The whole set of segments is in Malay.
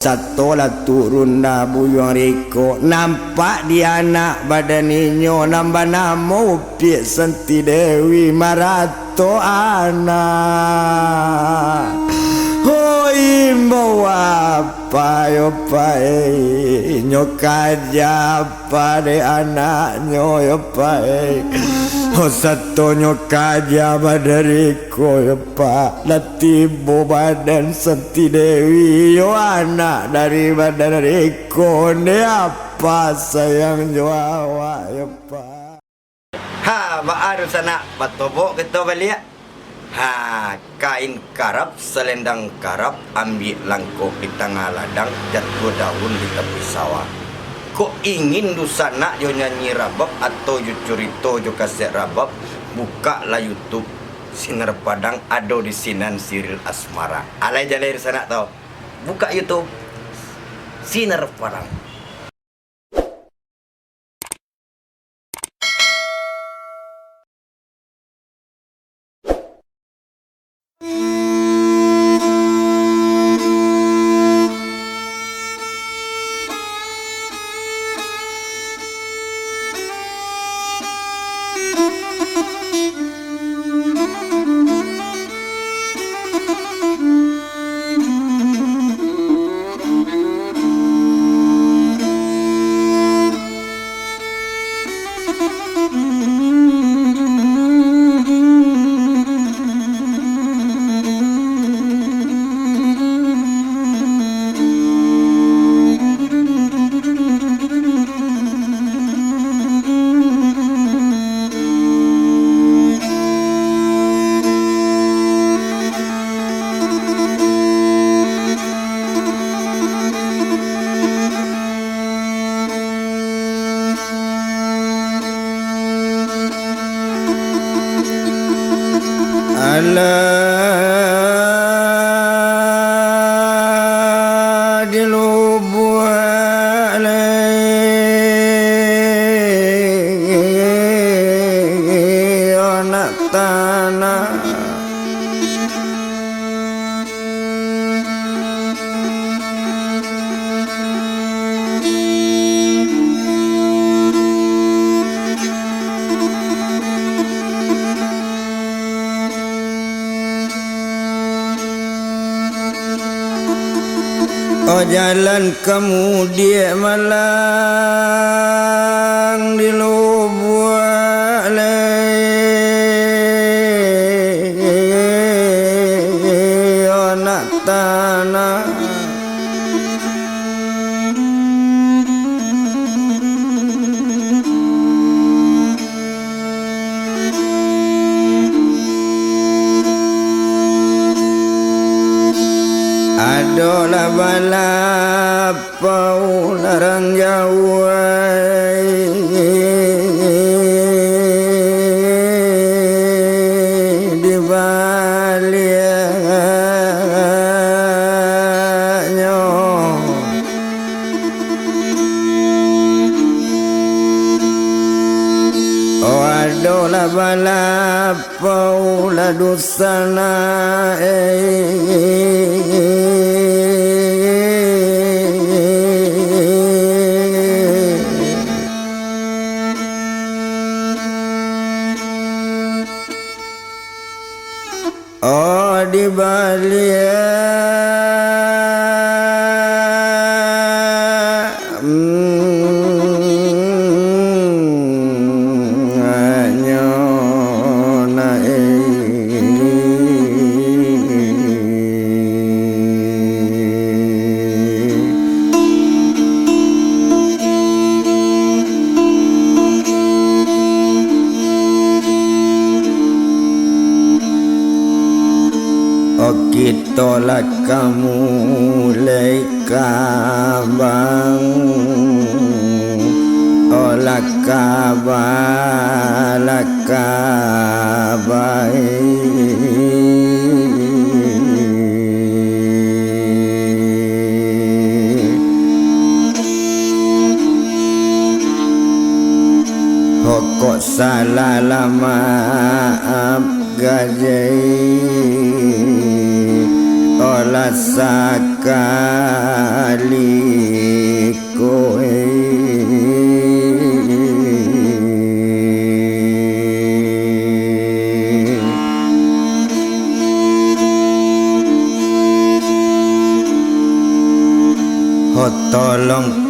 Satu lah turun dah buyang reko. Nampak dia anak badaninyo. Nambah namo Piek Senti Dewi Marato anak. Hoi bawa apa yo pae. Nyokaja pada anaknya yo pae. Satu nyokaja badariko yo pak. Latibo badan Senti Dewi yo anak dari badan riko. Ni apa sayang jawa yo pak. Ha baru sana batobok kita balik. Ha kain karap selendang karap ambil langkok di tengah ladang jatuh daun di tepi sawah. Kok ingin dusana yo nyanyi rabab atau yo curito yo kaset rabab, buka lah YouTube Sinar Padang ado di sinan Siril Asmara. Alai jalir sana tau. Buka YouTube Sinar Padang. Ala di lubuk anak tanah. Oh jalan kemudian malang di lubuk anak tanah. Adolah balapau larang jauh di baliknya. Oh adolah balapau la dusana oh di balik kita lah kamu lekabang oh lakabai kok salah lama gajai olah sakali kowe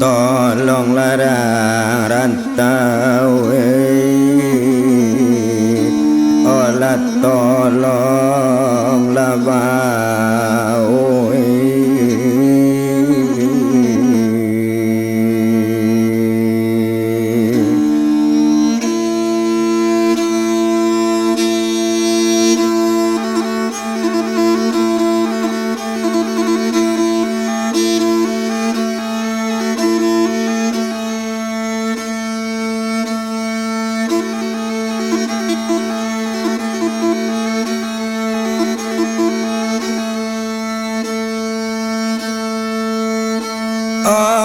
tolong larang rantau olah tolong labau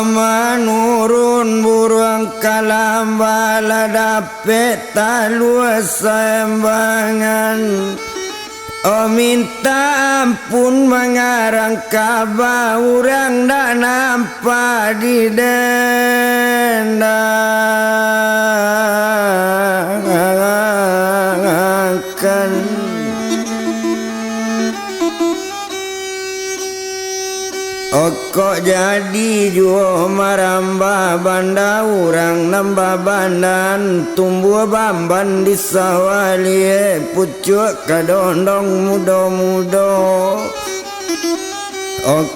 manurun burung kalam bala dapet taluas sembangan minta ampun mengarang kaba urang dak nampak di dendakan kok jadi jua maramba banda urang nambah bandan tumbuh bamban di sawali pucuk kadondong muda-muda.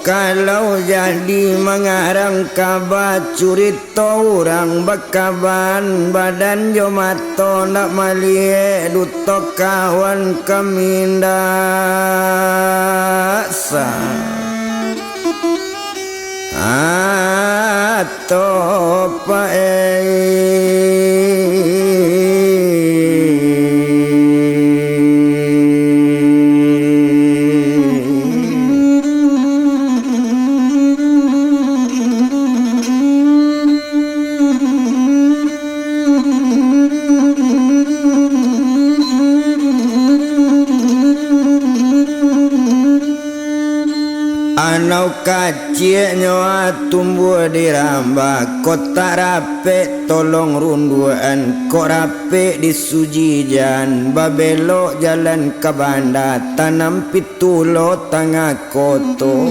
Kalau jadi mengarang kabar curita urang bakaban badan jo mato nak malie duto kawan kamindasa atau anau kacil nyawa tumbuh di rambak kota rape tolong runduan kok rape di sujijan babelok jalan ke banda tanam pitulo tengah koto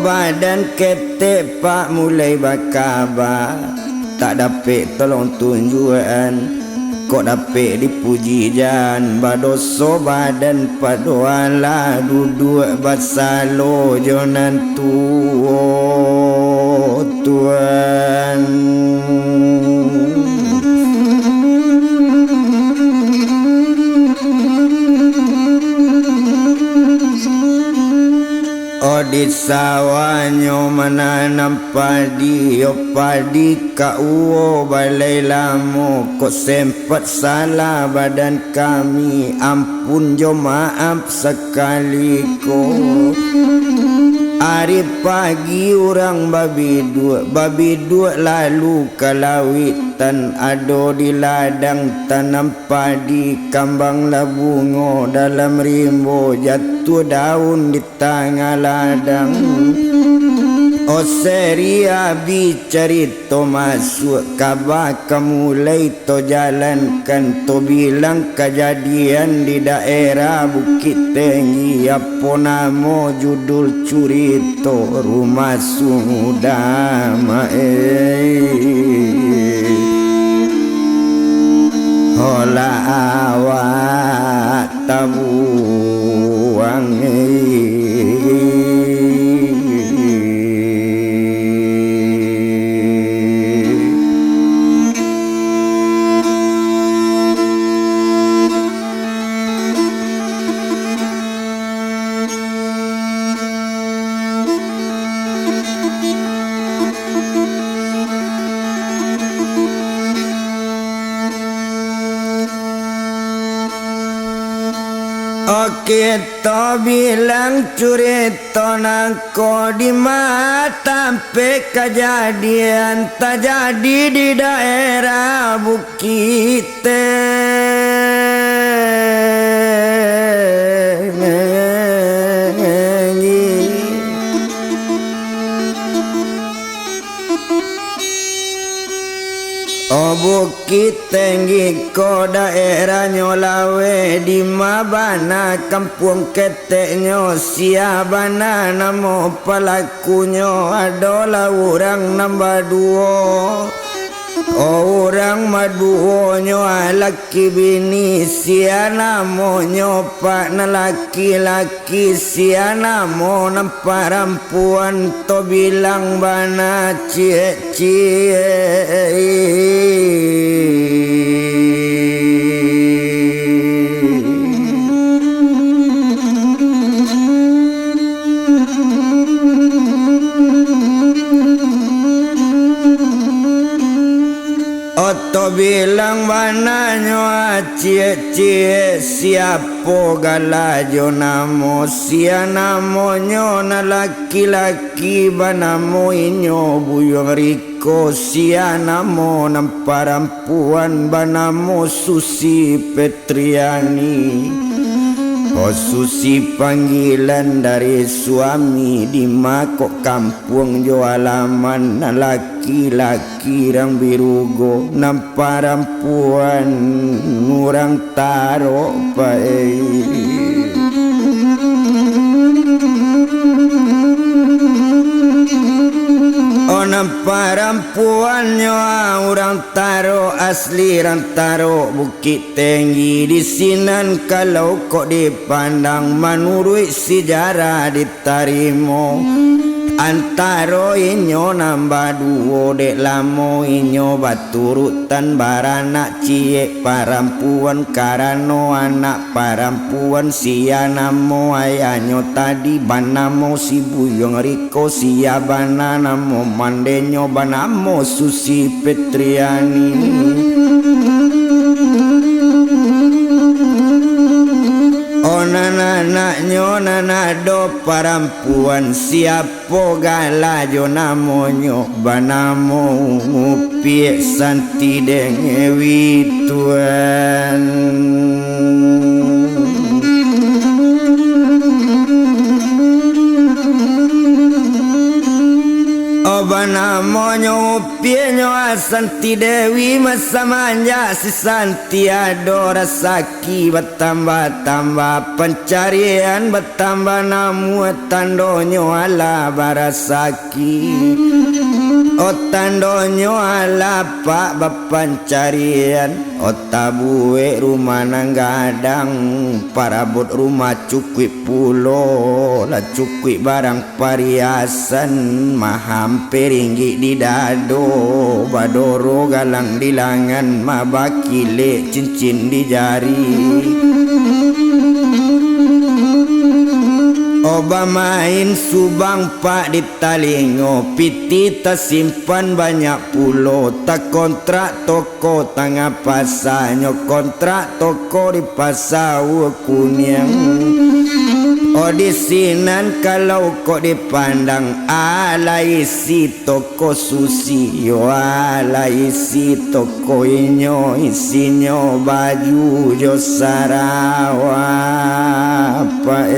badan ketek pak mulai bakaba tak dapet tolong tunjuan kok dapet dipuji jan badoso badan padoala duduk basalo jonan tuan di sawanyo menanam padi padi ka uo balai lamo kok sempat salah badan kami ampun jo maaf sekali ko hari pagi orang babi dua lalu kalawitan ado di ladang tanam padi kambang labungo dalam rimbo jatuh daun di tengah ladang seri abi cerita masuk kabah mulai to jalankan to bilang kejadian di daerah Bukit Tinggi apa nama judul cerita rumah Sudama hola awak tabuang kita bilang cerita nangko di mata sampai kejadian tak jadi di daerah Bukit Tinggi Oh Bukit Tinggi ko daerah Nyolawe di Mabana kampung keteknya siabana namo pelakunya adalah orang nombor 2. Orang maduonyo laki bini sia namonyo pak na laki-laki sia namo namparampuan to bilang bana Oto bilang bananyo cie siapo galajo namo sia namonyo na laki-laki banamo inyo buyong riko sia namo namparampuan banamo Susi Petriani. Oh Susi panggilan dari suami di makok kampung jo alaman na laki-laki rang birugo namparampuan ngurang taro pae. Oh namparampuannya orang taro asli rantaro Bukit Tinggi di sinan kalau kok dipandang menurut sejarah ditarimo antaro inyo nambah 2 dek lamo inyo baturutan baranak cie parampuan karano anak parampuan sia namo ayanyo tadi banamo si buyong riko sia bana namo mandenyo banamo Susi Petriani. Nanaknyo nanado parampuan siapo galajo namonyo banamo ngupi santi dengewi tuan. Banamonyo pienyo Santi Dewi masa manja si Santi adora saki bertambah-tambah pencarian bertambah namu tandonyo ala barasaki. Oh tandonyo ala pak bepencarian. Oh tabue rumah nanggadang parabot rumah cukui pulo lah cukui barang pariasan mahampir ringgi di dado badoro galang di langan mabakile cincin di jari. Oba main subang pak di talingo piti tersimpan banyak pulo tak kontrak toko tengah pasar nyo kontrak toko di pasar Kunyang. Oh di sinan kalau kok dipandang ala isi toko Susi yo ala isi toko inyo isinyo baju jo Sarawak apa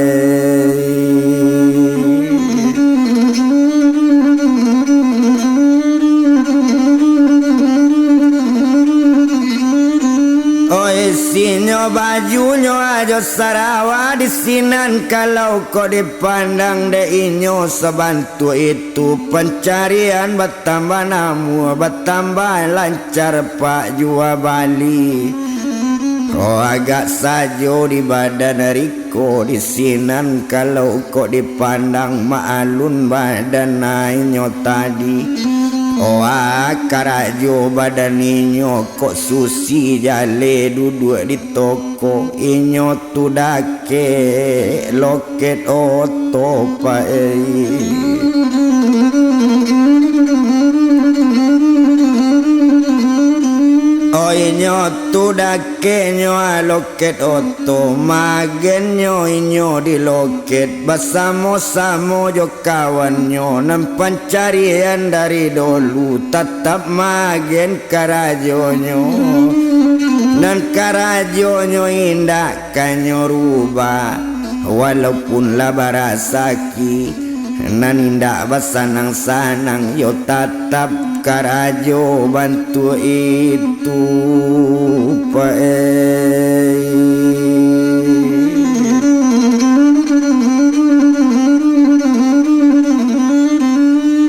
Sinyo bajunya aja Sarawak di sinan kalau kok dipandang de inyo sebantu itu pencarian bertambah namu bertambah lancar pak jua Bali. Oh agak sajo di badan riko di sinan kalau kok dipandang maalun badan inyo tadi. Oh akarajo badan inyo kok Susi jale duduk di toko inyo tudake loket oto pae. Oh inyo tudake nyo loket oto magenyo inyo di loket bersama-sama jo kawannya nan pencarian dari dulu tetap magen karajonyo nan karajonyo indah kanyo rubah walaupun lah barasaki nan indah basanang-sanang yo tetap karajo bantu itu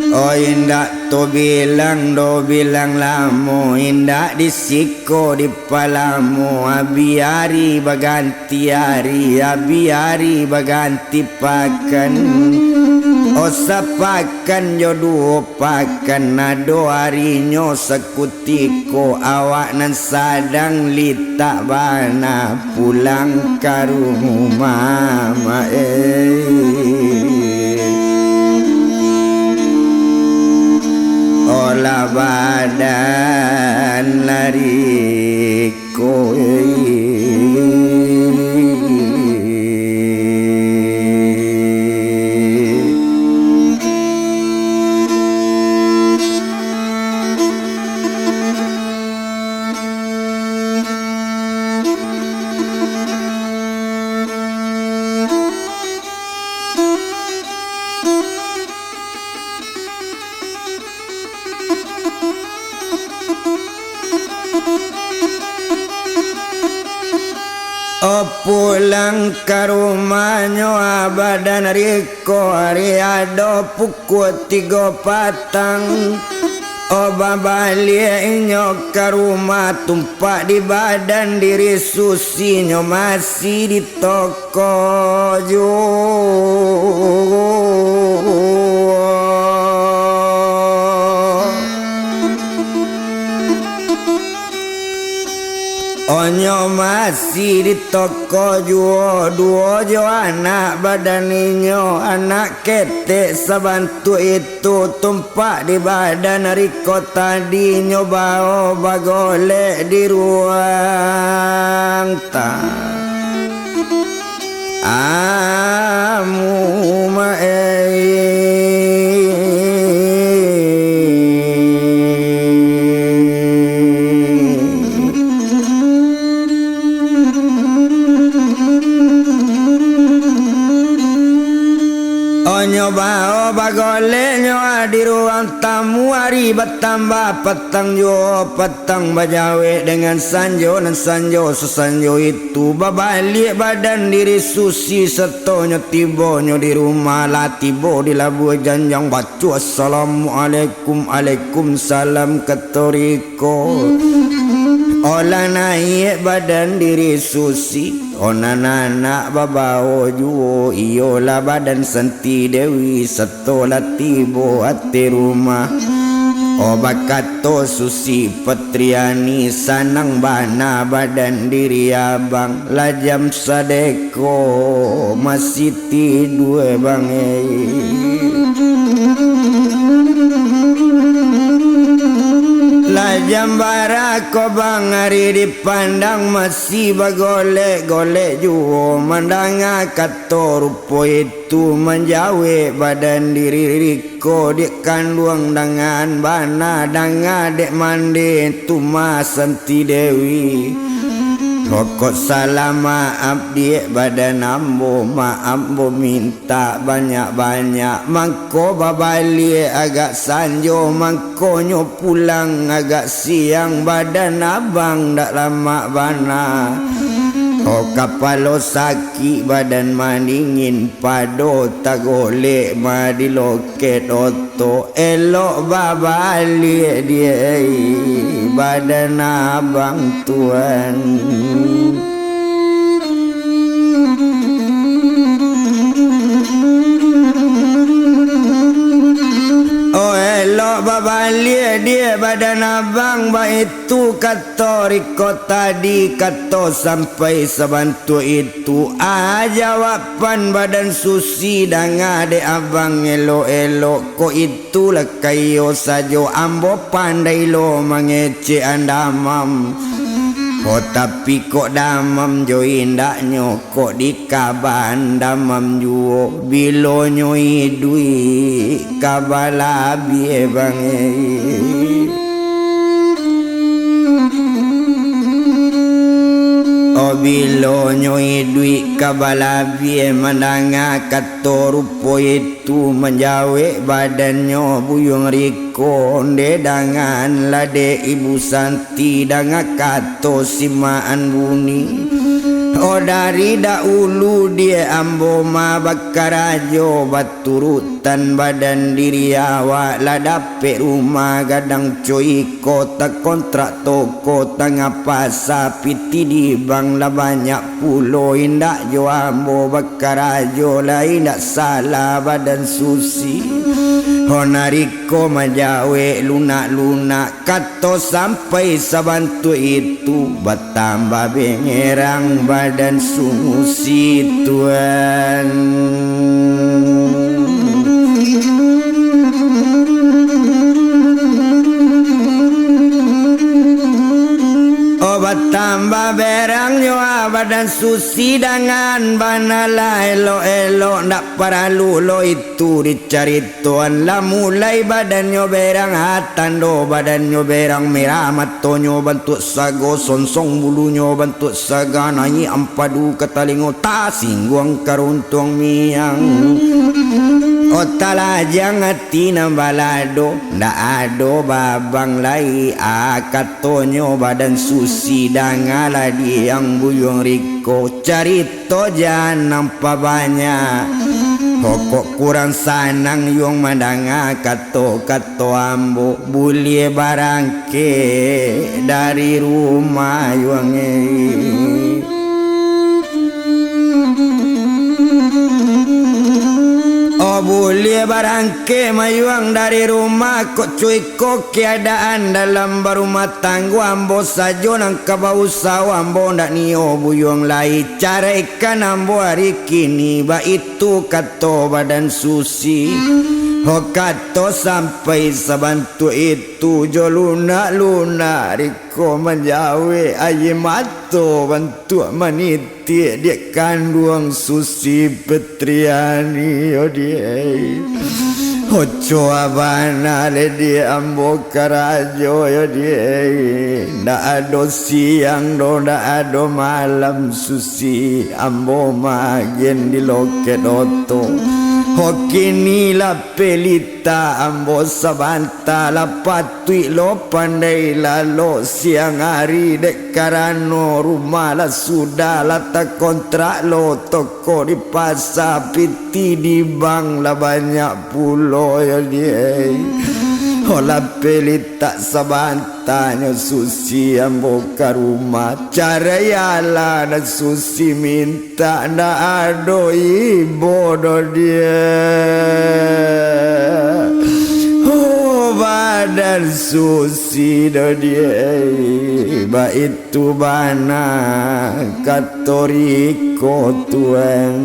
oh indak to bilang do bilang lamu indak disiko di palamu abiari baganti hari abiari baganti pakan osapakan jodoh pakan nado harinyo sekutiko awak nan sadang lita bana pulang ke rumah olah badan lari koe pulang ke rumahnya badan riko hari ada pukul 3 patang babaliknya ke rumah tumpak di badan diri susinya masih di toko onyo masih di toko juo duo jo anak badaninyo anak ketek sabantu itu tumpak di badan riko tadi nyoba bagolek di ruang amu nyoba bagolenya di ruang tamu hari bertambah petang jo petang bajawe dengan sanjo dan sanjo sesanjo itu babalik badan diri susi setonyo tibonyo di rumah lah tibo di labu janjang bacu assalamualaikum salam ketoriko olah naik badan diri susi onana babao juo iyola badan santi dewi setola tibo ati rumah bakato susi petriani sanang bana badan diri abang lajam sadeko masih tidur bang lajam barako bang hari dipandang masih bagolek-golek juo mandanga kato rupo itu menjawe badan diri riko dek kandung dengan bana danga dek mandi tuma santi dewi pokok salam maaf dia badan ambo maaf bo minta banyak-banyak mangko babali agak sanjo mangko nyo pulang agak siang badan abang dak lama bana kapalo sakit badan maningin pado tagolek madi loket oto elok babali dia badan abang tuan elok babalik dia badan abang itu kata riko tadi kata sampai sebantu itu jawapan badan susi dan adek abang elok-elok ko itulah kayo sajo ambo pandai lo mengece andamam tapi kok damam jo indaknyo kok dikaban damam juo bilo nyoi dui kabala bie bange Bilo nyoi duit kabalabi mandanga kato rupo itu menjawe badannya buyung riko onde dangan lade ibu Santi danga kato simaan buni. Oh dari dahulu dia ambo ma bakarajo baturutan badan diri awak lah dapet rumah gadang coy kota kontrak toko tengah pasar piti di bang lah banyak pulau indak jo ambo bakarajo lah indak salah badan susi. Honariko majawe lunak-lunak kato sampai sabantu itu bertambah bengerang badan sumusi tuan. Tambah berang nyawa badan susi dengan banala elo-elo ndak paralu lo itu dicari tuan lah mulai badannya berang hatando badannya berang merah matonyo bentuk sago sonsong bulunya bentuk saga nai ampadu katalingo ta singguang karuntung miang. Otala jangan tina balado ndak ado babang lai akatonyo badan susi dangala di yang buyung riko carito jangan nampak banyak pokok kurang sanang yung mandanga kato ambo bulie barangke dari rumah yung boleh barangke mayuang dari rumah kok cuy kok keadaan dalam berumah tangga ambo sajo nang kabau saw ambo ndak nio buyung lai cara ikan ambo hari kini ba itu kato badan susi ho kato sampai sabantu itu jo lunak riko menjawe aye mato bantu maniti dia kandung susi Petriani oh dia Ocho abana le dia ambo karajo yo dia ndak ado siang do ndak ado malam susi ambo magen di loket oto hokini la pelita ambo sabanta la patui lo pandai la lo siang hari dek karano rumah la sudah la tak kontrak lo toko di pasar piti di bang la banyak pulau ya dia ola pelita sabantanya susi ambo ka rumah cara yala na susi minta ndak ado ibo do dia oh badan susi do dia ba itu bana katoriko tuan.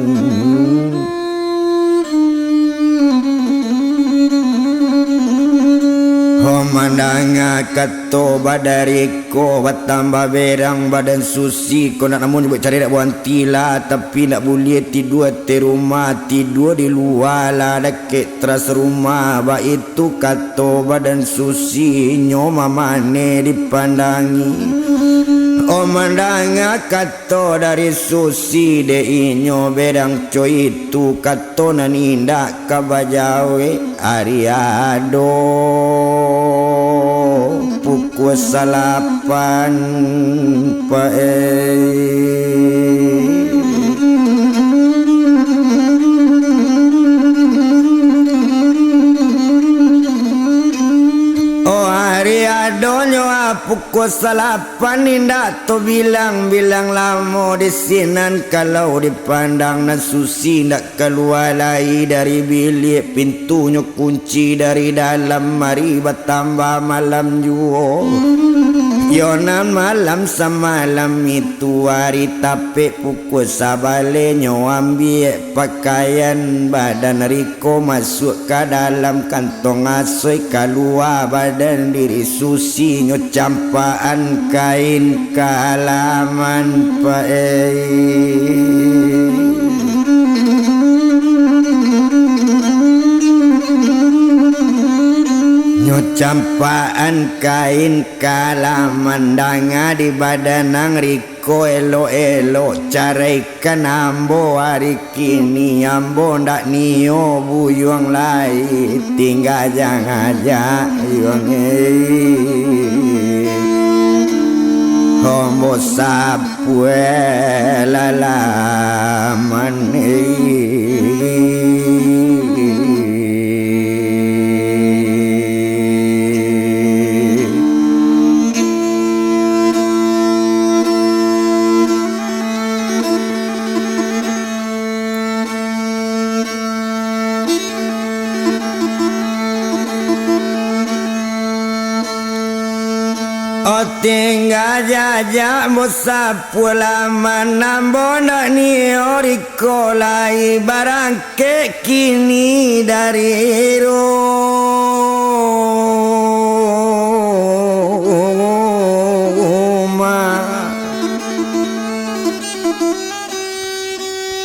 Mandanga kato badariko bertambah berang badan susi kau nak namun buat cari nak buantila tapi nak boleh tidur di rumah tidur di luar lah deket teras rumah ba itu kato badan susi nyoma mane dipandangi. Oh mandanga kato dari susi de inyo berang coy itu kato nanindak kabajawe ariado pukul 8 oh ariado nyoa pukul 8 indak to bilang lamo di sinan kalau dipandang na susi ndak keluar lagi dari bilik pintunya kunci dari dalam mari bertambah malam juo yonan malam semalam itu hari tapi pukul sabale nyo ambil pakaian badan riko masuk ke dalam kantong asoy keluar badan diri susi nyo campaan kain ke halaman campaan kain kalaman danga di badan nang ko elo caraikan ambo hari kini ambo ndak nio buyuang lai tinggal jangan aja yuang homo sapue lalaman tinggal jajak musapula manambona ni oriko lai barang ke kini dari rumah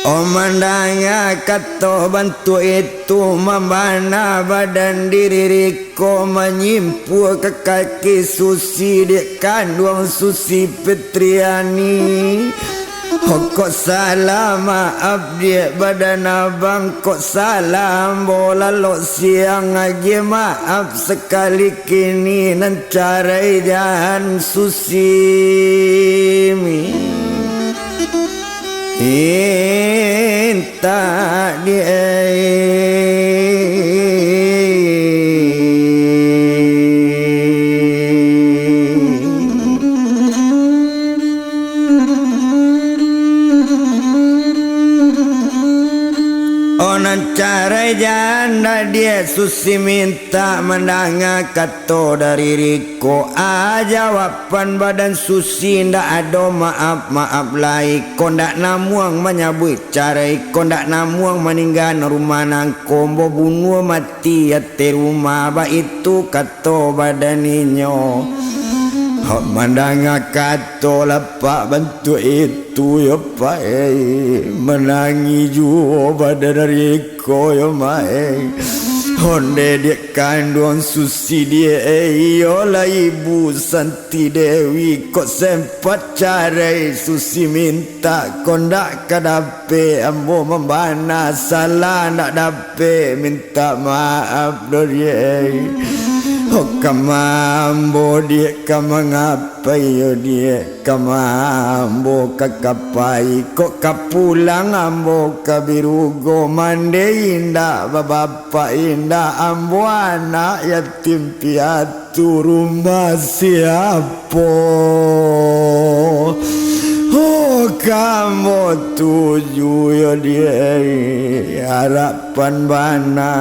omandanya kata bantu itu membana badan diri ko menyimpu ke kaki Susi dek kandung Susi Petriani. Kok salah maaf dia badan abang kok salah bola lo siang aja maaf sekali kini nan carai jalan Susi mi tak dia cara janda dia Susi minta mendengar kata dari Riko jawapan badan Susi ndak ada maaf lai ko ndak namuang menyabut cara ko ndak namuang meninggal rumah nang kombo bunuh mati ate rumah ba itu kata badan inyo hok mendengar kata lepak bantu itu ya pak menangi jua badan Riko ya mai honde dia kandung Susi dia yola ibu Santi Dewi kok sempat carai Susi minta kau ndak kadape ambo membana salah ndak dape minta maaf dari kamambo dia kamangapai yo dia kamambo kakapai kok kapulang ambo kabirugo mande indah bapak indah ambo anak yatim piatu rumah siapa kamu tuju ya dia harapan bana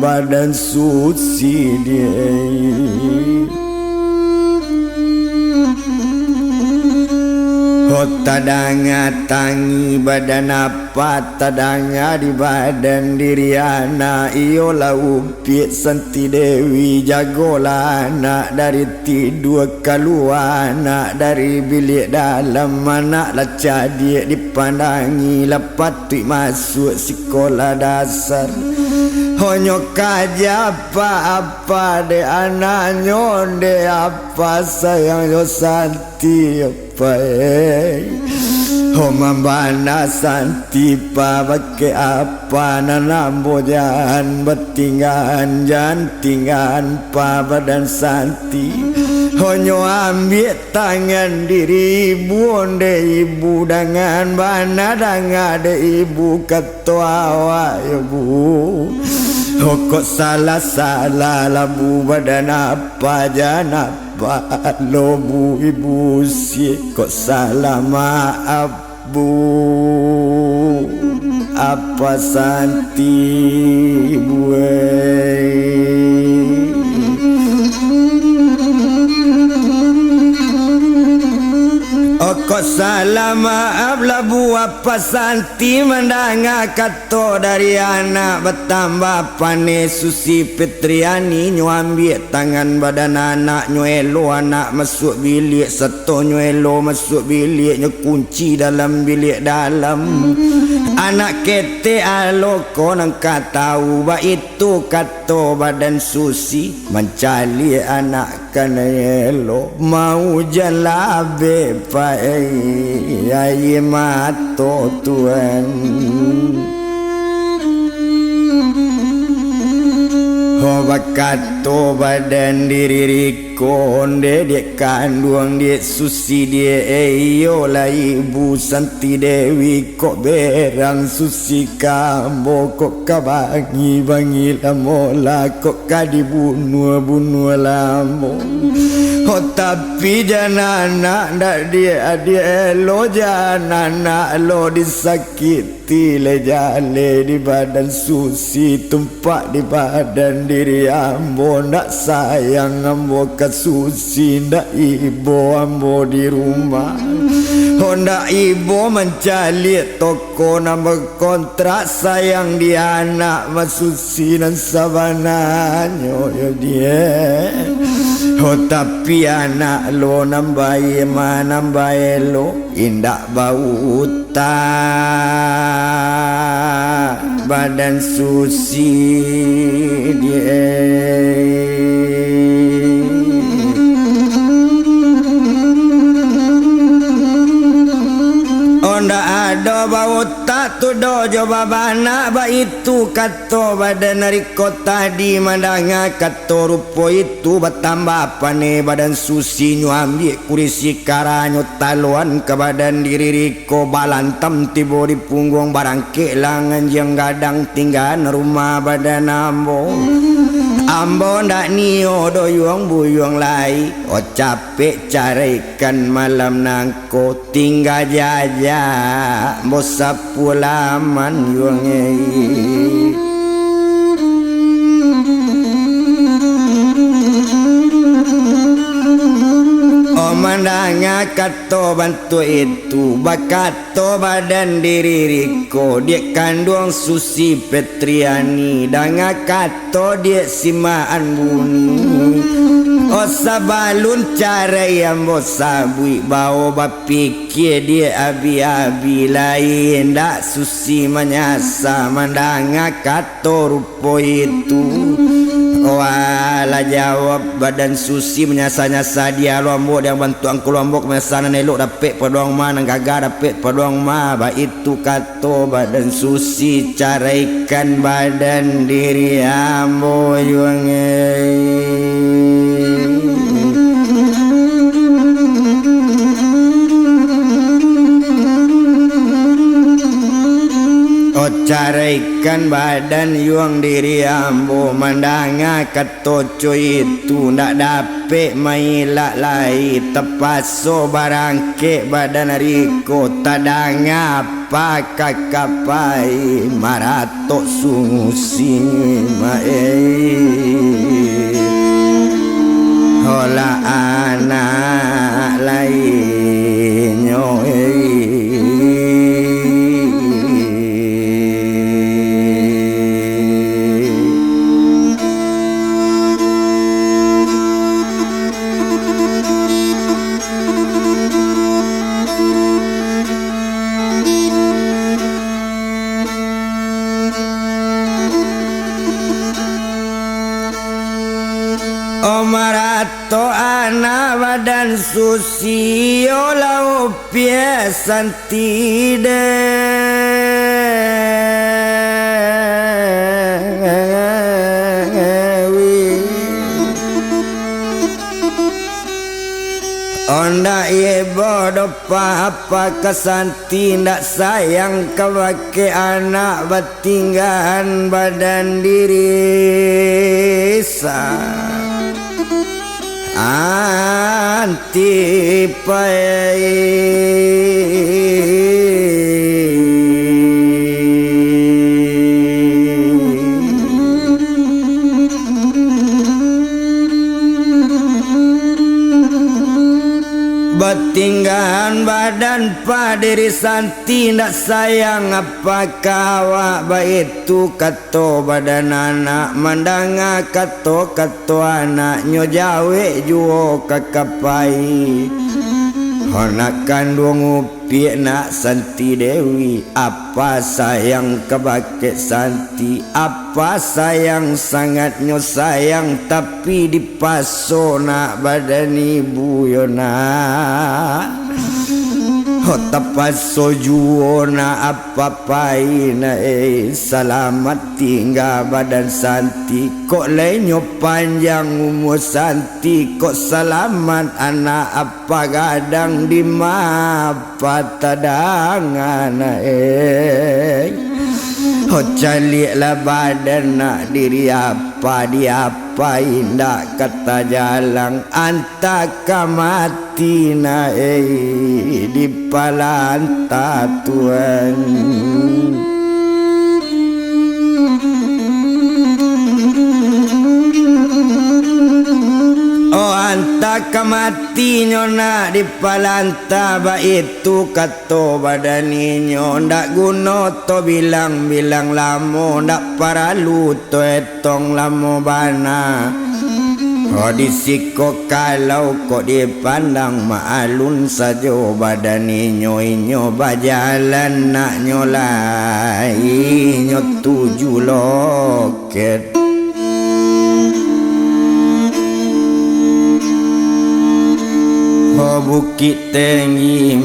badan Susi dia tadanga tangi badan apa tadanga di badan diri anak iyolah upit Santi Dewi jagolah anak dari tidur keluar anak dari bilik dalam anak lah cadik dipandangi lepas tu masuk sekolah dasar hanya kaja apa de anaknya de apa sayangnya Santi Homambana Santi pa bake apa nanambo jangan bertinggan jangan tinggan pa badan Santi honyo ambil tangan diri ibu onde ibu dengan bana dengan de ibu ketua awak ibu kok salah labu badan apa jangan lo bu ibu si kok salah maaf bu apa Santi kok salah maaf lah bu apa Santi mendengar kata dari anak bertambah panis Susi Petriani nyuambil tangan badan anak nyuelo anak masuk bilik satu nyuelo masuk bilik kunci dalam bilik dalam anak kete aloko nangka tahu bah itu kata badan Susi mencari anak akan elo mau jalabe pai ai mato Tuhan Bakato badan diri riko onde dia kandung dia susi dia eyo lah ibu Santi Dewi kok berang susi kambo kok kabangi bangi lamola kok kadibunuh lamo tapi jangan anak ndak dia elo jangan anak lo disakiti le jale di badan susi tumpak di badan diri ambo ndak sayang ambo ke susi ndak ibu ambo di rumah ndak ibu mencari toko nama kontrak sayang di anak mas susi dan sabananya dia tapi anak lo nambai manambai lo indak bau tak badan susi dia ndak ada bau tak tu do coba bana ba itu kato badan dari kota di mandanga kato rupo itu bertambah pane badan susi nyuambi kurisi karanyo taluan ke badan diri riko balantam tibo di punggung barang kelangan yang gadang tinggal rumah badan ambo ndak nio doyong buyong lai capek carikan malam nangko tinggal jaja bosa pulaman yuange Mandanga kato bantu itu bakato badan diri riko dia kandung susi Petriani danga kato dia simaan buni sabalun cara yang bosabui bawa bapikir dia abi-abi lain dak susi menyasa mandanga kato rupo itu wala jawab badan susi menyasa-nyasa dia lombok yang bantu angku lombok mesana nelok dapet peluang mana gagal dapet peluang ma ba itu kato badan susi caraikan badan diri ambo yuange caraikan badan yuang diri ambo mandanga katoco itu ndak dapet mailak lai tepaso barangke badan riko tadanga apa kakapai marato susi mae hola anak lain marato anak badan susi olah upia Santi Dewi onda ye bodoh apa kesanti ndak sayang kawake anak batinggahan badan diri antipai batinggahan badan padiri Santi ndak sayang apa kawa baitu kato badan anak mandanga kato anak nyo jawe juo kakapai anak kandung Pik nak Santi Dewi, apa sayang kebakit Santi, apa sayang sangatnya sayang, tapi dipaso nak badan ibu yo nak. Tapaso juo na apa-apai na selamat tinggal badan Santi. Kok lenyo panjang umur Santi, kok selamat anak apa gadang di mapa tadangan caliklah badan nak diri apa diapa indak kata jalang antaka mati na di palanta Tuhan. Oh antaka mati nak di palanta ba itu kato badaninyo ndak guna to bilang-bilang lamo ndak paralu to etong lamo bana. Oh disiko kalau kok dipandang maalun sajo badaninyo inyo bajalan nak nyolai nyo 7 loket. Bukit tinggi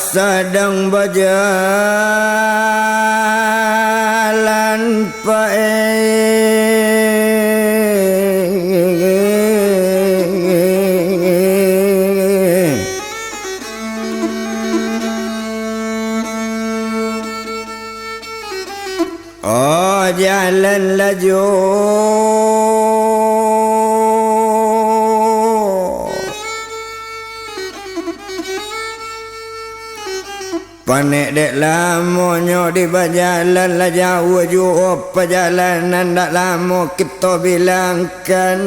sedang berjalan oh jalan laju panek dek lamonyo di berjalan lah jauh jauh perjalanan dak lama kita bilangkan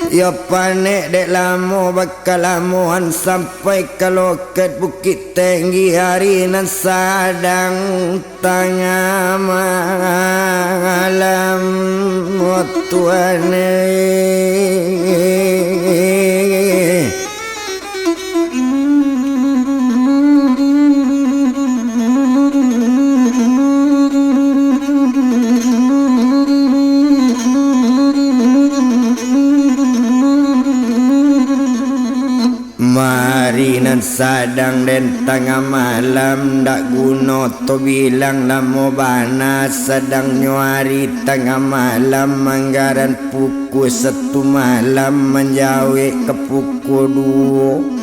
ya panek dek lama bakal lamuan sampai ke loket Bukit Tinggi hari nan sadang tengah malam Tuhan Marinan sadang dan tengah malam dak guna to bilang lamo bana sedang nyuari tengah malam manggaran pukul 1 malam menjauh ke pukul 2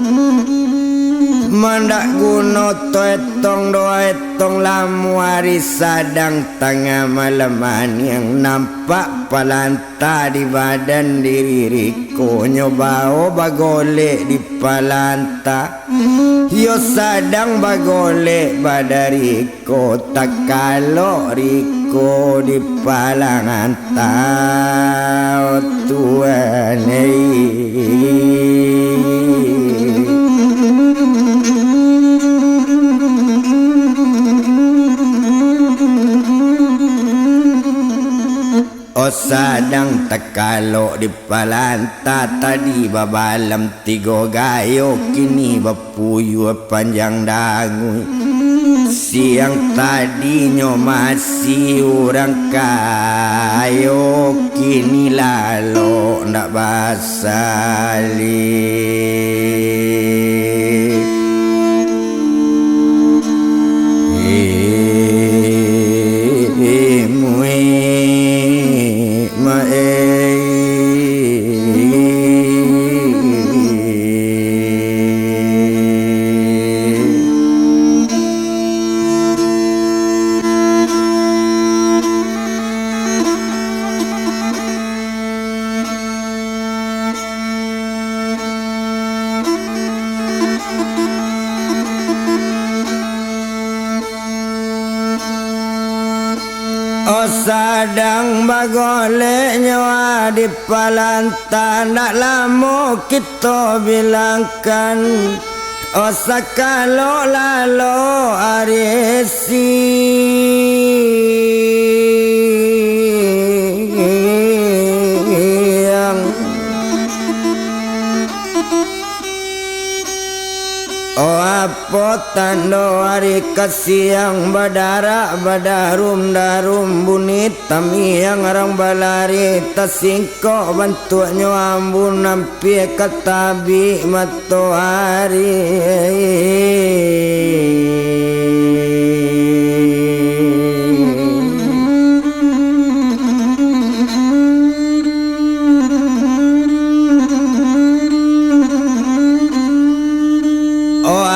mandak guna to etong doa etong lamu hari sadang tengah malaman yang nampak palanta di badan diri Riko nyobao bagolek di palanta yo sadang bagolek badariko tak kalau Riko di palangan tau Tuhan oh sadang takalo di palanta tadi babalam 3 gayo kini bapuyu panjang dangu siang tadinya masih orang kayo kini lalo ndak basali sadang bagolek nyawa di palantan, tak lama kita bilangkan sakalo lalo aresi. Apa tando hari kasiang badara badarum darum bunit tami yang orang balari tasingko bantuannya ambun nampi katabi matoari.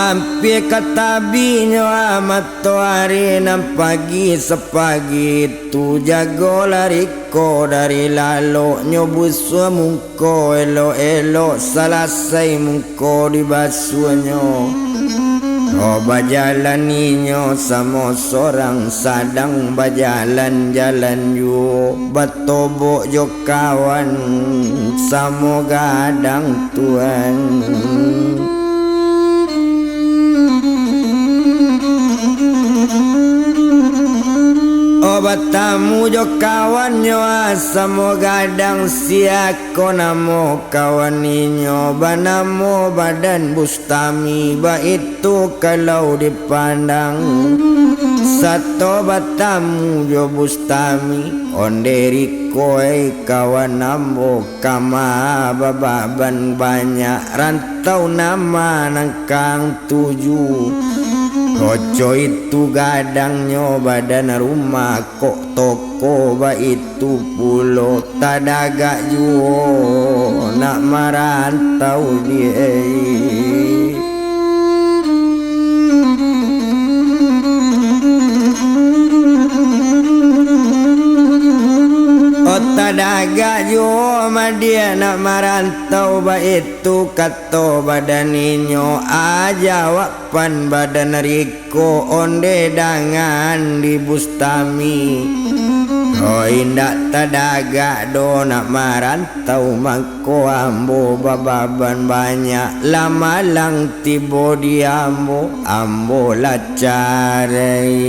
Ampi katabinya amat hari nam pagi sepagi tu jago lariko dari lalu nyobus mungko elo salasai mungko di basuhnya. Oh bajalaninya sama seorang sadang bajalan yo batobok jo kawan samo gadang Tuhan. Batamu jo kawan nyo asamo gadang siako namo kawan ninyo banamo badan Bustami ba itu kalau dipandang satu batamu jo Bustami onderi koi kawan namo kama bababan banyak rantau nama nangkang 7. Koco itu gadangnya badan rumah kok toko ba itu pulo tadaga juo nak marantau dia. Tadaga jo madia nak marantau ba itu kato badaninyo aja wapan badan riko onde dangan di Bustami. Oh indak tadaga do nak marantau mangko ambo bababan banyak lama lang tibo di ambo lacarai.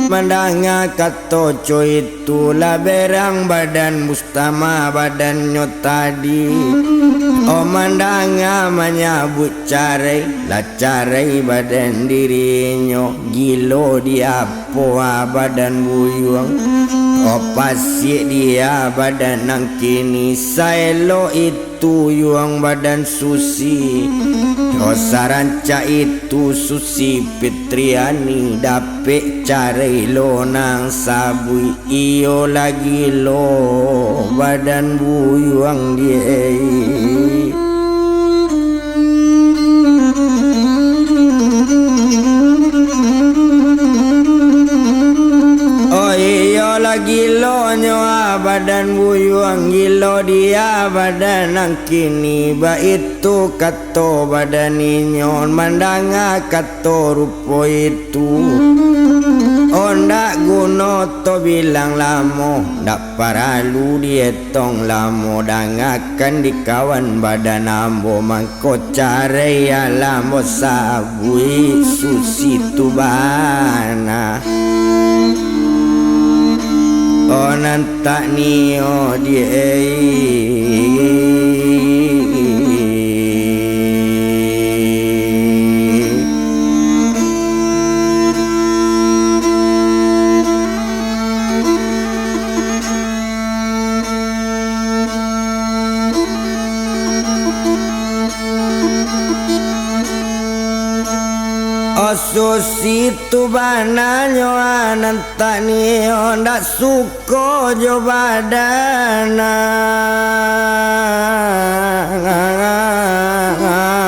Mandanga kato itu lah berang badan Bustama badannya tadi. Oh mandanga menyabut carai lah carai badan dirinya gilo dia poa badan buyuang. Oh pasik dia badan nang kini saelo itu yuang badan Susi. Oh saranca itu Susi Fitriani dapet carai lo nang sabui iyo lagi lo badan buyuang dia. Gilo nyoa badan buyuang gilo dia badan nang kini ba itu kato badan inyon mandanga kato rupo itu. Ondak guno to bilang lamo dak paralu dietong lamo dangakan di kawan badan ambo mangko carai alamo sabui Susi tubana. Oh nantak ni oh dia. Susi tu bananyo nantak ni ndak suko jo badana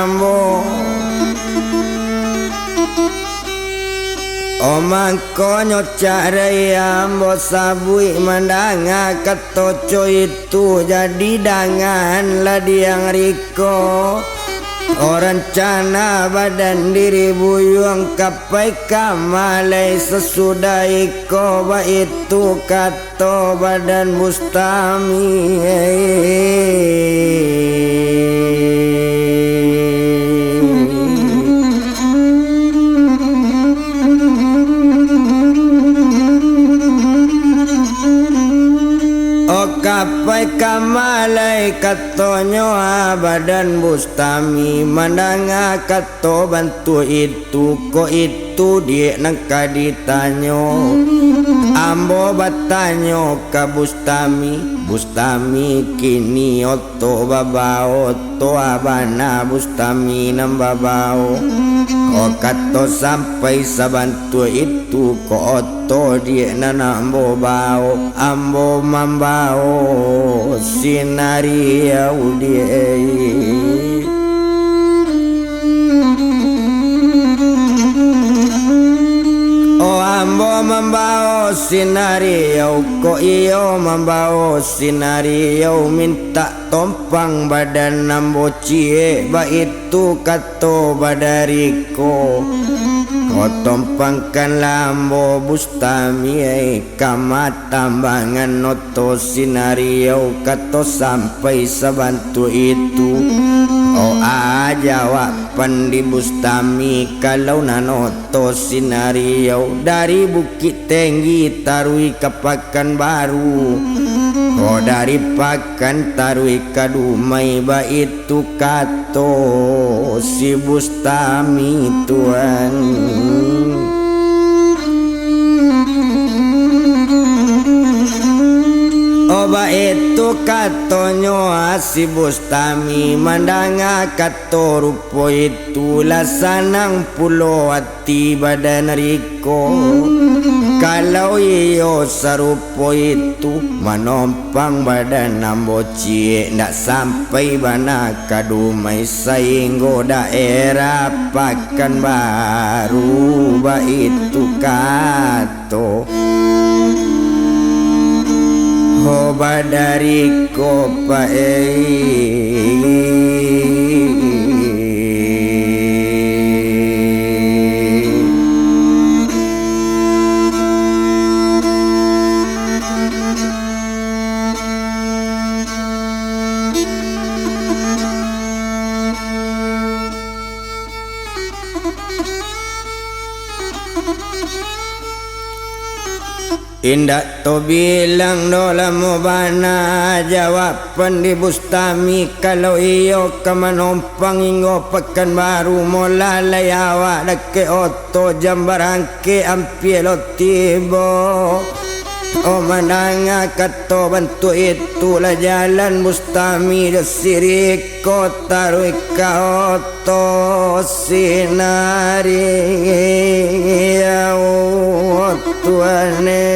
ambo. Omangko nyocarai ambo sabui mandanga katoco itu jadi dangan lah diang riko. rencana badan diri buyung kapai kamalai sesudah iko ba itu kato badan Bustami kapai kamalai katonyo badan Bustami mandanga kato bantu itu ko itu dia nangka ditanyo ambo batanyo ka Bustami Bustami kini oto babao to abana Bustami nambabao o kato sampai sabantu itu ko oto dia nanambo bao ambo mambao sinari audie o ambo mambao sinari ko iyo mambao sinari minta tompang badan nambo cie ba itu kato badariko o tompangkan lambo Bustami kamat tambangan noto sinario kato sampai sabantu itu o ajawapan di Bustami kalau nanoto sinario dari Bukit Tinggi tarui ke Pekanbaru o dari Pakan tarui ke Dumai ba itu kato si Bustami tuan oba itu katonyo si Bustami mandanga kato rupo itu lasanang pulo hati badan riko kalau iyo sarupo itu manompang badan nambo cie ndak sampai bana kadumai sainggo daerah Pekanbaru ba itu kato ho badariko indak to bilang dola mo bana jawapan di Bustami kalau iyo ka manompang ingo Pekanbaru mo lalayawa dake oto jambarangke ampielo tibo o mananga kato bantu itu la jalan Bustami desiri kota ruika oto sinari ya tuane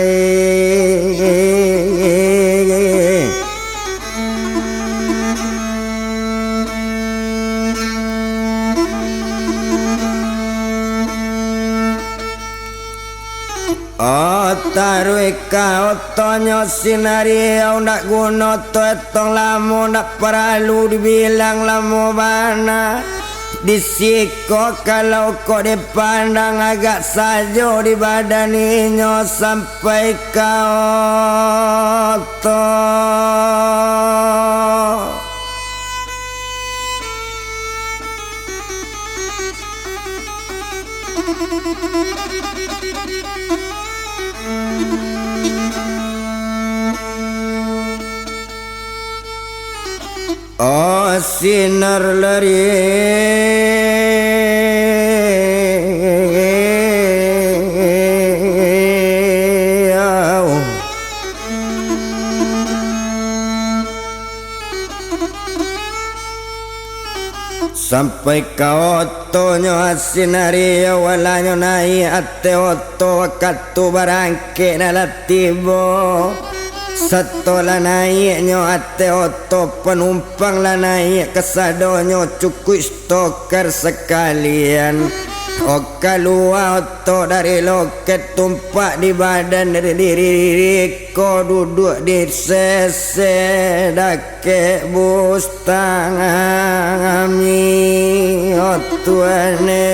taruika otonyo sinari ndak guna to etong lamo ndak perlu dibilang lamo bana disiko kalau kok dipandang agak sajo di badaninyo sampai kau oto oh sinar lari sampai kau otonyo asinario walanyo nai ate oto wakatu barangke nalatibo satola naiknyo ate oto penumpang la naik kesadonyo cukup stoker sekalian Keluar otot dari loket tumpak di badan dari diri ko duduk di sese dake bustang ami otuane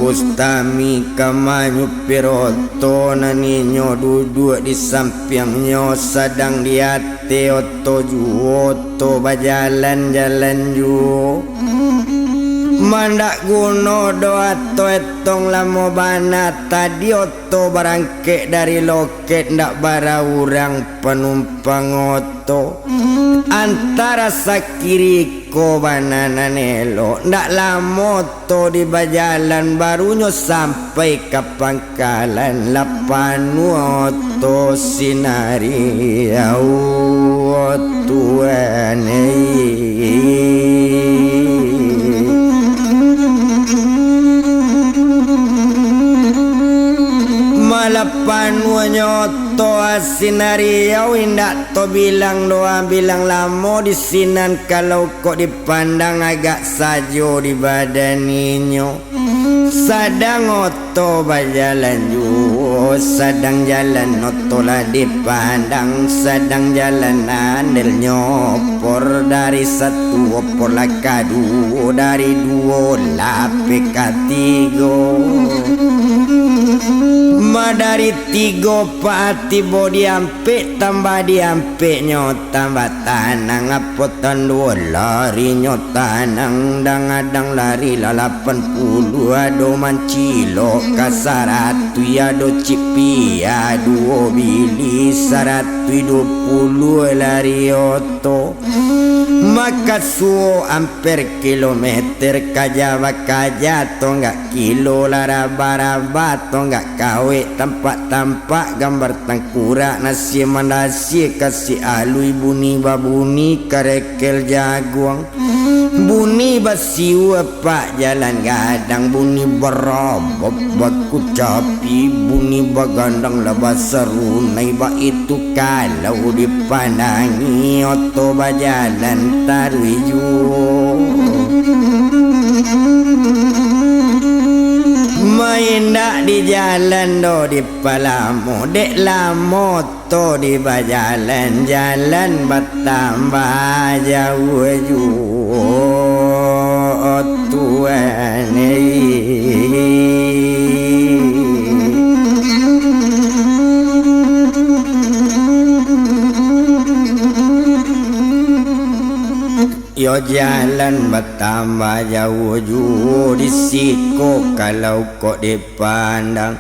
Bustami kamanyu piroto naninyo duduk di sampingnya sedang di hati oto juoto bajalan-jalan ju mandak guno doa to etong lamo bana tadi oto barangke dari loket ndak bara urang penumpang oto antara sakiri ko banana nelo ndak lamo to di bajalan barunya sampai ke pangkalan lapanu oto sinari au tuane malapanuanyo to asinariau indak to bilang doa bilang lamo di sinan kalau kok dipandang agak sajo di badaninyo sadang oto bajalan ju sadang jalan oto lah dipandang sadang jalan andel nyopor dari satu opor lah kadu dari dua lapik katigo dari tiga pati bodi ampe tambah di ampe tambah tanang apotan dua lari tanang dangadang lari 80 ado mancilo kasaratu ado cipi ado bili 120 lari oto maka suo amper kilometer kajawa kajato enggak kilo laraba-raba to enggak kawe tampak-tampak gambar tangkura nasi mandasi kasih alui buni babuni karekel jaguang buni basiu apa jalan gadang buni berobok baku capi buni bagandang labas seru naiba itu kalau dipandangi oto bajalan tarwiju maindak di jalan do di palamu dek lamo to di bajalan jalan bertambah jauh jauh tuan yo jalan bertambah jauh jauh di siku kalau kok dipandang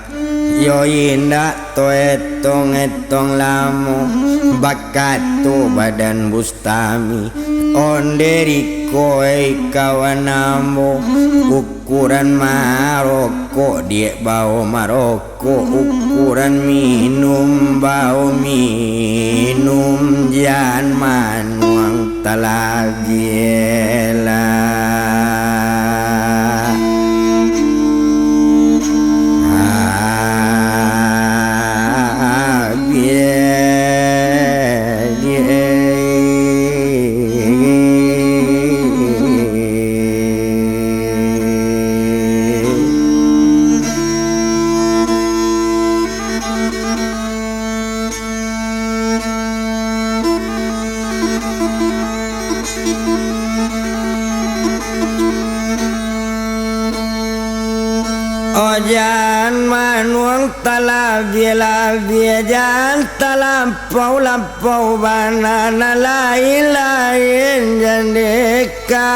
yo indah to etong lamu bakat tu badan Bustami onderi koi kawanamu ukuran maroko dia bau maroko ukuran minum bau minum jan manuang talagiela Ojan manuang talabia jan talampau banana lain jandeka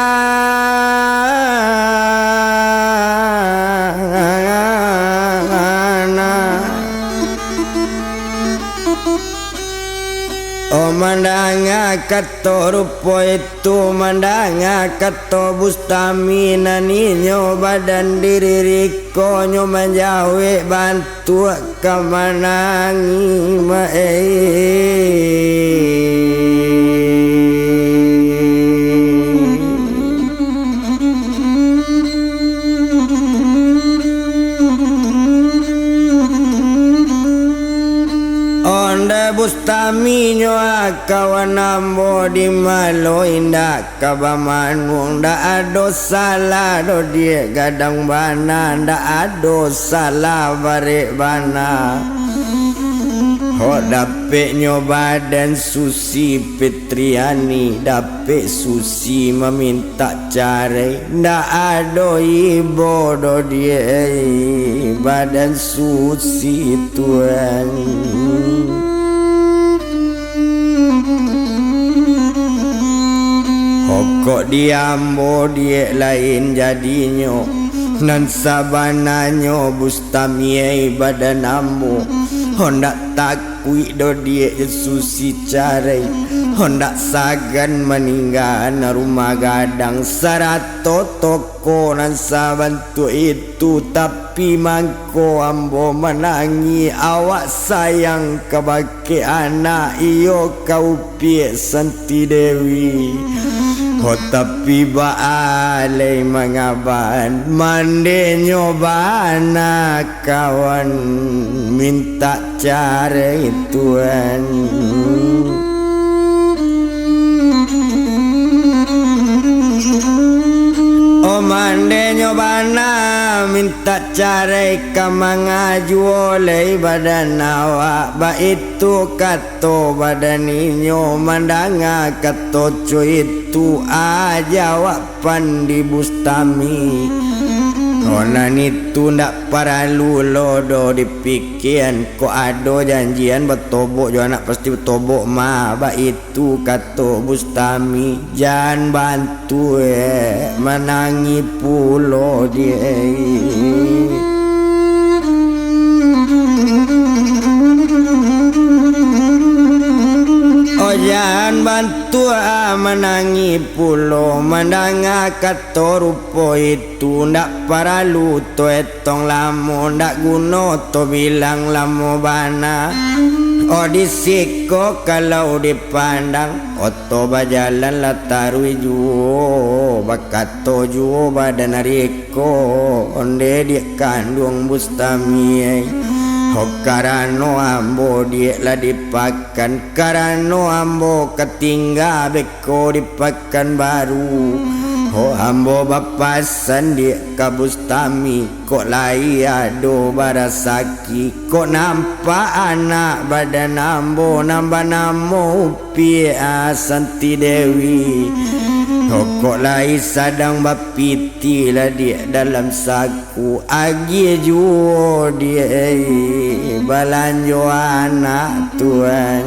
mandanga kato rupo itu mandanga kato Bustami naninyo badan diri rikonyo menjawe bantu kamanangi bustami nyoa kawan ambo di malo indah kabamanu ndak ado salah do dia gadang bana ndak ado salah bare bana. Ho dapet nyoba dan Susi Petriani dapet Susi meminta cari ndak ado ibo do dia badan Susi tuan. Hokok diambo dia lain jadinya nan sabananyo bustami badan ambo. Hondak takui do dia Susi cari hondak sagan meninggal rumah gadang sarato toko nan sabantu itu tapi mangko ambo menangi awak sayang kebake anak iyo kau pie Santi Dewi. Oh tapi baalai mengaban mande nyobana kawan minta cari tuan. Oh mande nyobana minta cari kamangaju oleh badan awak ba itu kato badan inyo mandanga kato cuit tu aja wak pandi bustami. Onan itu ndak paralu lodo dipikiran ko ado janjian bertobok jo anak pasti bertobok ma ba itu kato bustami jangan bantu menangi pulo dia. Jangan bantu menangi pulo mandanga kato rupo itu ndak paralu to etong lamo ndak guno to bilang lamo bana. Oh disiko kalau dipandang oto bajalan latarui juo bakato juo badan riko onde dia kandung bustami. Oh karano ambo dia lah dipakan karano ambo ketinggal beko dipakan baru. Oh ambo bapasan dia kabustami kok lai ado barasaki kok nampak anak badan ambo nambah namo pia Santi Dewi. Oh kok lai sadang bapiti lah dia dalam saku agi juo dia balanjo anak tuan.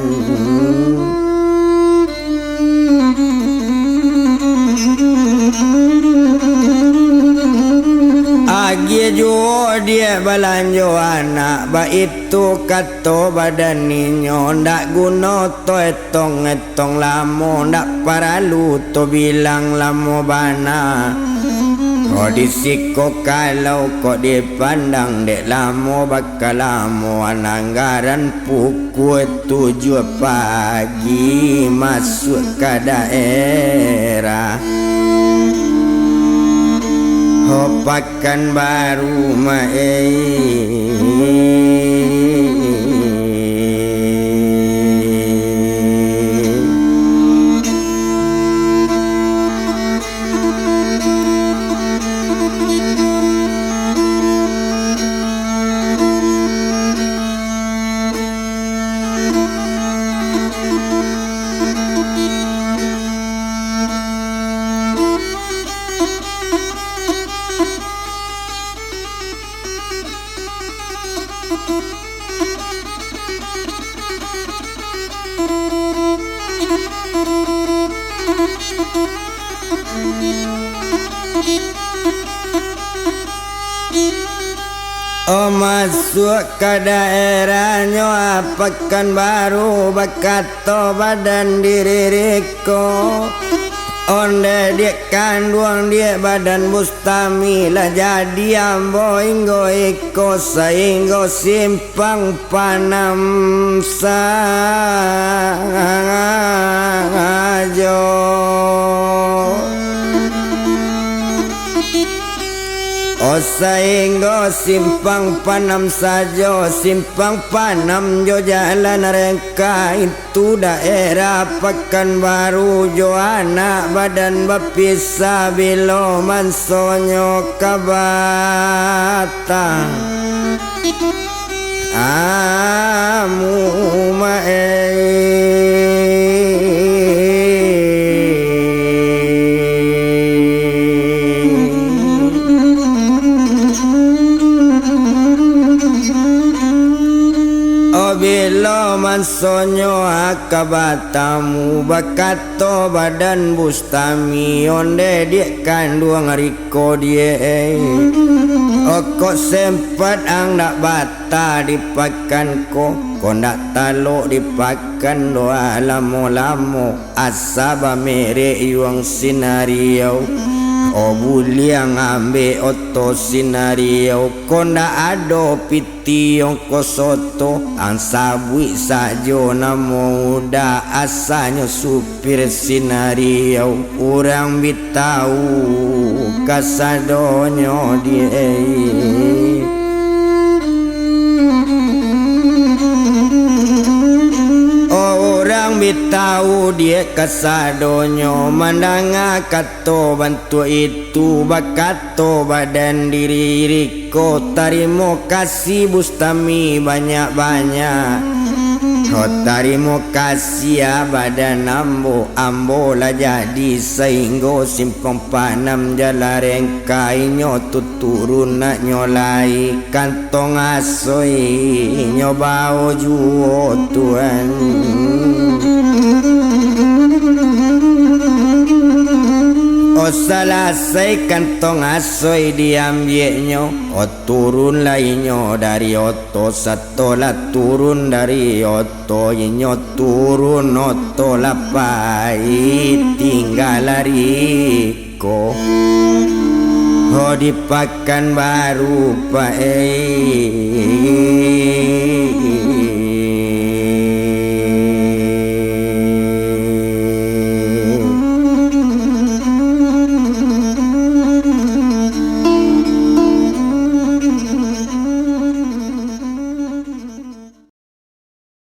Agi juo dia balanjo anak ba itu kato badan ninyo ndak guno to etong lamo ndak paralu to bilang lamo bana. Oh disiko kalau kok dipandang dek lamo bakal lamo anggaran pukul 7 pagi masuk ke daerah. Oh pakan baru Oh masuk ke daerahnya pekan baru bakato badan diri riko. Onde dia kandung dia badan bustami lah jadi ambo inggo iko sainggo simpang panam sajo. Osainggo simpang panam sajo simpang panam jo jalan rengka itu daerah Pekanbaru jo anak badan bapisa bilo mansonyo kabata amu Bilo mansonyo akabatamu bakato badan bustami onde dia kandung riko dia oko sempat ang nak bata dipakan ko ndak talo dipakan doa lamo-lamo asaba mere yuang sinario o buliang ambe oto sinario konda ado piti yang kosoto ang sabui sajo namo uda asanyo supir sinario urang bitau kasadonyo die bitau dia kasadonyo mandanga kato bantu itu bakato badan diri riko tarimo kasih bustami banyak-banyak tarimo kasih ya badan ambo lah jadi sehingga simpang panam jalan kainyo tuturun nak nyolai kantong asoi nyobao juo tuan o salasai kantong asoy diambilnya o turun lainnya dari oto satola turun dari oto inyo turun oto lapai tinggal lariko o di Pekanbaru pae